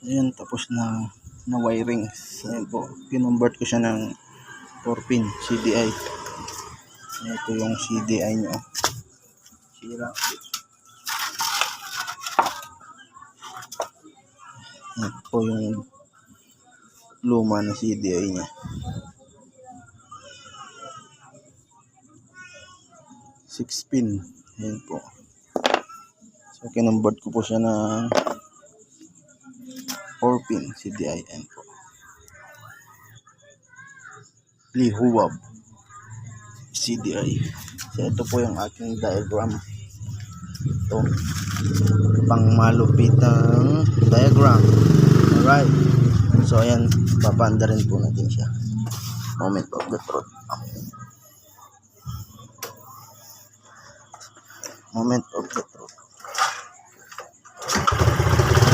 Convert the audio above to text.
Ayan, tapos na wiring. Ayan po, kinonvert ko siya ng 4-pin CDI. Ito yung CDI nyo. Sira. Ito po yung luma na CDI nya. 6-pin. Ayan po. So, kinonvert ko po siya ng 4-pin CDI. Ayan po. Lihuwab CDI. So, ito po yung aking diagram. Ito. Pang malupitang diagram. Alright. So, ayan. Papanda rin po natin siya. Moment of the truth. Moment of the